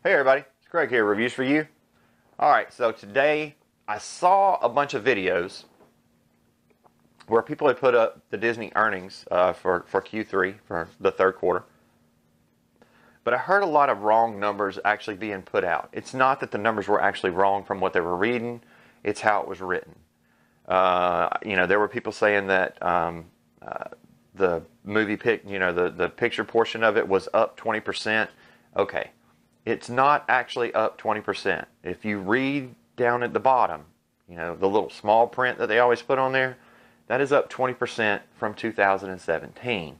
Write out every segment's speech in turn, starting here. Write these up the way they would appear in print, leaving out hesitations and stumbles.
Hey everybody, it's Greg here, Reviews for You. Alright, so today I saw a bunch of videos where people had put up the Disney earnings for Q3, for the third quarter. But I heard a lot of wrong numbers actually being put out. It's not that the numbers were actually wrong from what they were reading, it's how it was written. There were people saying that the movie the picture portion of it was up 20%. Okay. It's not actually up 20%. If you read down at the bottom, the little small print that they always put on there, that is up 20% from 2017.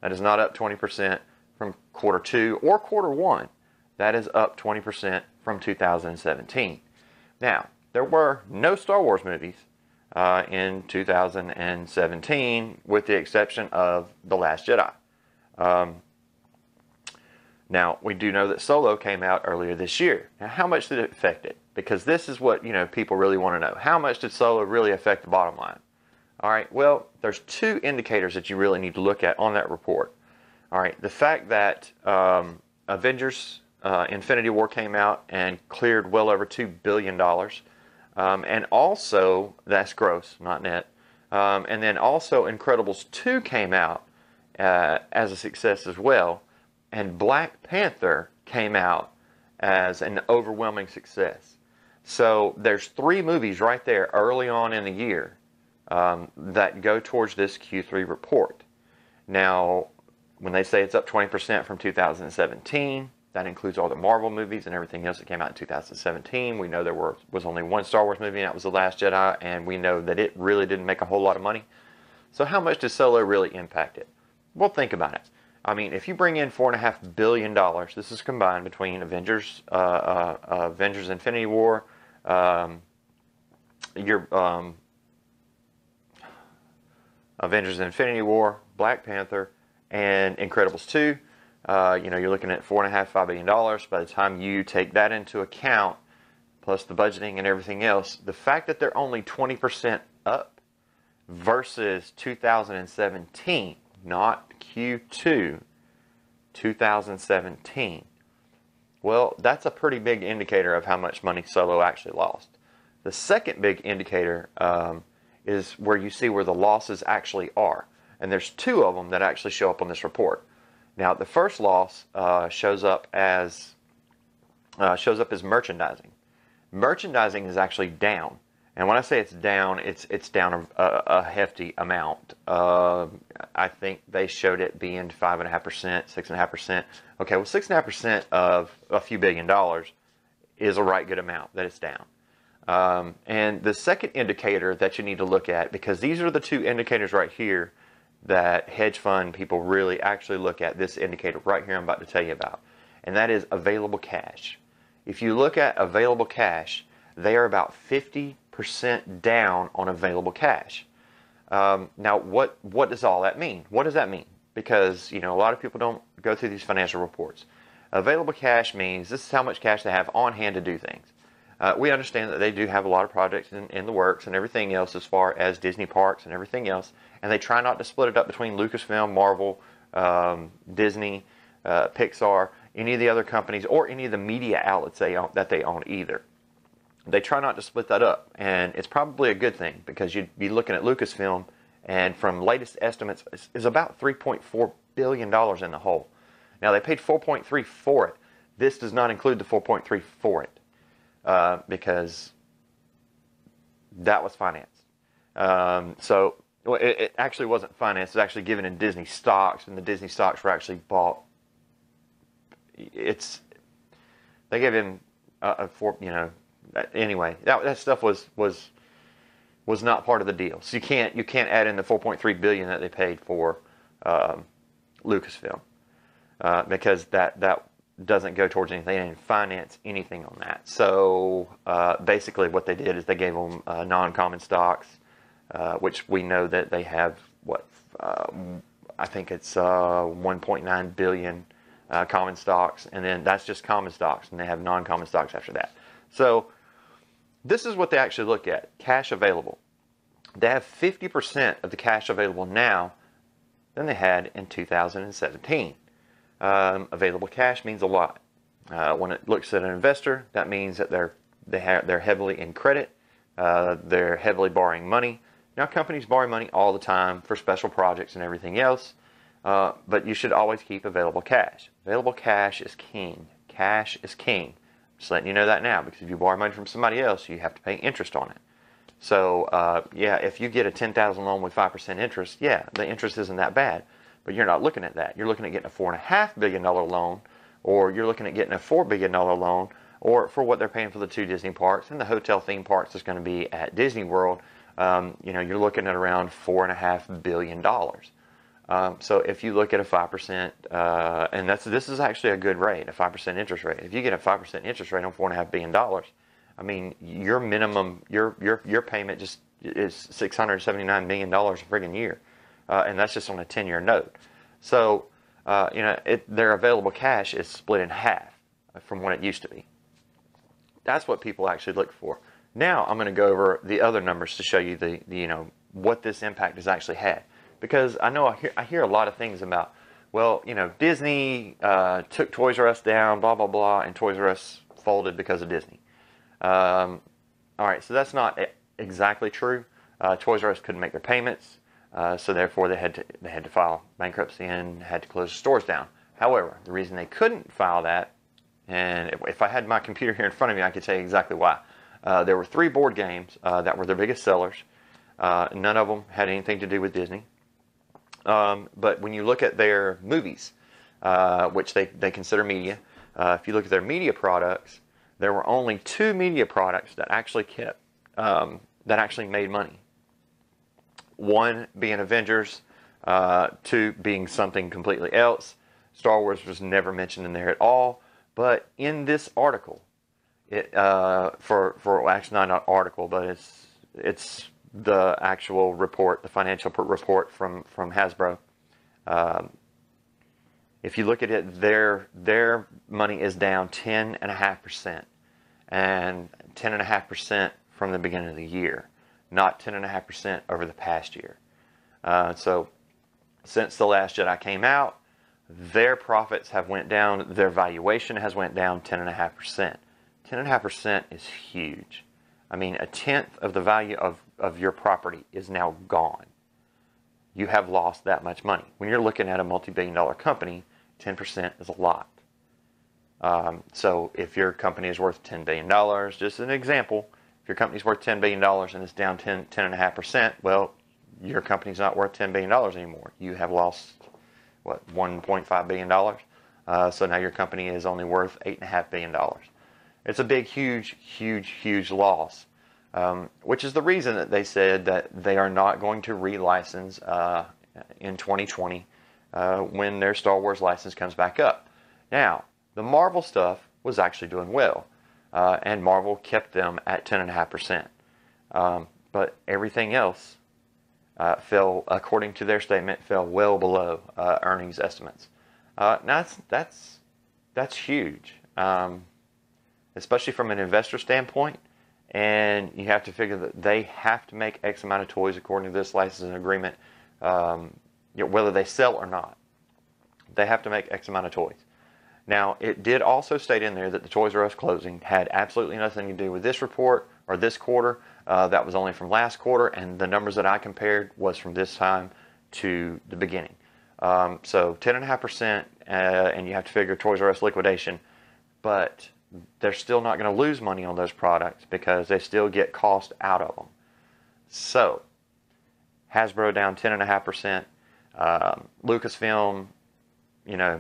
That is not up 20% from quarter 2 or quarter 1. That is up 20% from 2017. Now, there were no Star Wars movies in 2017, with the exception of The Last Jedi. Now, we do know that Solo came out earlier this year. Now, how much did it affect it? Because this is what, people really want to know. How much did Solo really affect the bottom line? All right, well, there's two indicators that you really need to look at on that report. All right, the fact that Avengers Infinity War came out and cleared well over $2 billion. And also, that's gross, not net. And then also Incredibles 2 came out as a success as well. And Black Panther came out as an overwhelming success. So there's 3 movies right there early on in the year that go towards this Q3 report. Now, when they say it's up 20% from 2017, that includes all the Marvel movies and everything else that came out in 2017. We know there was only one Star Wars movie, and that was The Last Jedi, and we know that it really didn't make a whole lot of money. So how much does Solo really impact it? Well, think about it. I mean, if you bring in $4.5 billion, this is combined between Avengers Infinity War, Avengers Infinity War, Black Panther, and Incredibles 2. You're looking at $4.5 billion. By the time you take that into account, plus the budgeting and everything else, the fact that they're only 20% up versus 2017, not Q2, 2017. Well, that's a pretty big indicator of how much money Solo actually lost. The second big indicator is where you see where the losses actually are. And there's 2 of them that actually show up on this report. Now, the first loss shows up as merchandising. Merchandising is actually down. And when I say it's down, it's down a hefty amount. I think they showed it being 5.5%, 6.5%. Okay, well, 6.5% of a few $1 billion is a right good amount that it's down. And the second indicator that you need to look at, because these are the 2 indicators right here that hedge fund people really actually look at, this indicator right here I'm about to tell you about, and that is available cash. If you look at available cash, they are about 50% down on available cash. Now, what does all that mean? What does that mean? Because, a lot of people don't go through these financial reports. Available cash means this is how much cash they have on hand to do things. We understand that they do have a lot of projects in the works and everything else as far as Disney parks and everything else, and they try not to split it up between Lucasfilm, Marvel, Disney, Pixar, any of the other companies, or any of the media outlets that they own either. They try not to split that up, and it's probably a good thing, because you'd be looking at Lucasfilm, and from latest estimates, is about $3.4 billion in the hole. Now, they paid $4.3 for it. This does not include the $4.3 for it, because that was financed. It actually wasn't financed. It was actually given in Disney stocks, and the Disney stocks were actually bought. They gave him anyway, that stuff was not part of the deal. So you can't add in the $4.3 billion that they paid for Lucasfilm, because that doesn't go towards anything. They didn't finance anything on that. So basically what they did is they gave them non-common stocks, which we know that they have, I think it's 1.9 billion common stocks, and then that's just common stocks, and they have non-common stocks after that. So this is what they actually look at, cash available. They have 50% of the cash available now than they had in 2017. Available cash means a lot. When it looks at an investor, that means that they're heavily in credit. They're heavily borrowing money. Now, companies borrow money all the time for special projects and everything else, but you should always keep available cash. Available cash is king. Cash is king. Just letting you know that now, because if you borrow money from somebody else, you have to pay interest on it. So, yeah, if you get a $10,000 loan with 5% interest, yeah, the interest isn't that bad. But you're not looking at that. You're looking at getting a $4.5 billion loan, or you're looking at getting a $4 billion loan, or for what they're paying for the 2 Disney parks and the hotel theme parks that's going to be at Disney World. You're looking at around $4.5 billion. So if you look at a 5%, and this is actually a good rate, a 5% interest rate. If you get a 5% interest rate on $4.5 billion, I mean, your minimum, your payment just is $679 million a friggin' year. And that's just on a 10-year note. So, their available cash is split in half from what it used to be. That's what people actually look for. Now, I'm going to go over the other numbers to show you what this impact has actually had. Because I hear a lot of things about, well, Disney took Toys R Us down, blah, blah, blah, and Toys R Us folded because of Disney. All right, so that's not exactly true. Toys R Us couldn't make their payments. So therefore, they had to file bankruptcy and had to close the stores down. However, the reason they couldn't file that, and if I had my computer here in front of me, I could tell you exactly why. There were 3 board games that were their biggest sellers. None of them had anything to do with Disney. But when you look at their movies, which they consider media, if you look at their media products, there were only 2 media products that actually that actually made money. 1 being Avengers, 2 being something completely else. Star Wars was never mentioned in there at all. But in this article, actually not an article, but it's the actual report, the financial report from Hasbro. If you look at it, their money is down 10.5%, and 10.5% from the beginning of the year. Not 10.5% over the past year. So since The Last Jedi came out, their profits have went down. Their valuation has went down 10.5%. 10.5% is huge. I mean, a tenth of the value of your property is now gone. You have lost that much money. When you're looking at a multi-billion-dollar company, 10% is a lot. So if your company is worth $10 billion, just an example, if your company's worth $10 billion and it's down 10.5%, well, your company's not worth $10 billion anymore. You have lost, what, $1.5 billion? So now your company is only worth $8.5 billion. It's a big, huge, huge, huge loss, which is the reason that they said that they are not going to relicense in 2020 when their Star Wars license comes back up. Now, the Marvel stuff was actually doing well. And Marvel kept them at 10.5%. But everything else fell, according to their statement, fell well below earnings estimates. Now that's huge, especially from an investor standpoint. And you have to figure that they have to make X amount of toys according to this licensing agreement, whether they sell or not. They have to make X amount of toys. Now, it did also state in there that the Toys R Us closing had absolutely nothing to do with this report or this quarter. That was only from last quarter, and the numbers that I compared was from this time to the beginning. So 10.5%, and you have to figure Toys R Us liquidation, but they're still not going to lose money on those products because they still get cost out of them. So, Hasbro down 10.5%. Lucasfilm,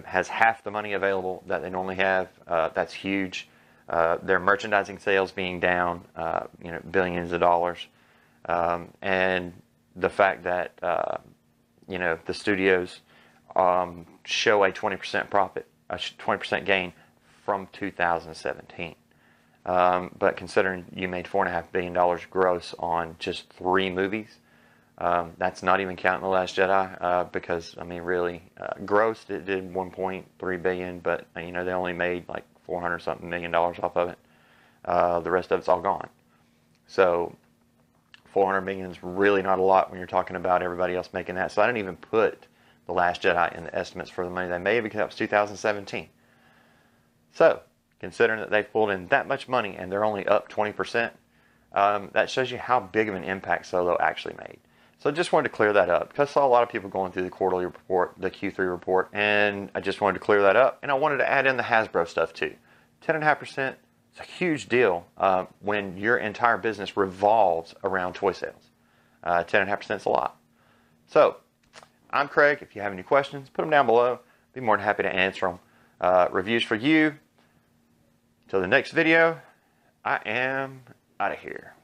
has half the money available that they normally have. That's huge. Their merchandising sales being down, billions of dollars. And the fact that, the studios show a 20% profit, a 20% gain from 2017. But considering you made $4.5 billion gross on just 3 movies, that's not even counting The Last Jedi, because, really, gross, it did $1.3 billion, but, they only made like $400-something million off of it. The rest of it's all gone. So, $400 million is really not a lot when you're talking about everybody else making that. So, I didn't even put The Last Jedi in the estimates for the money they made because that was 2017. So, considering that they pulled in that much money and they're only up 20%. That shows you how big of an impact Soylo actually made. So I just wanted to clear that up because I saw a lot of people going through the quarterly report, the Q3 report, and I just wanted to clear that up. And I wanted to add in the Hasbro stuff too. 10.5% is a huge deal when your entire business revolves around toy sales. 10.5% is a lot. So I'm Craig. If you have any questions, put them down below. Be more than happy to answer them. Reviews for you. Till the next video, I am out of here.